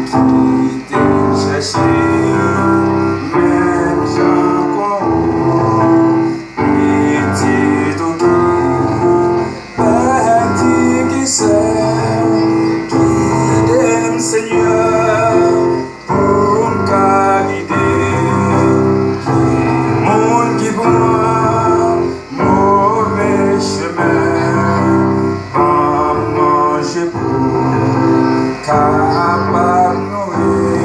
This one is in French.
qui t'ai cherché, même j'en et t'es donc qui sait, qui t'aime Seigneur, pour me guider, monde qui prend mauvais chemin, pas manger pour capable nourrir.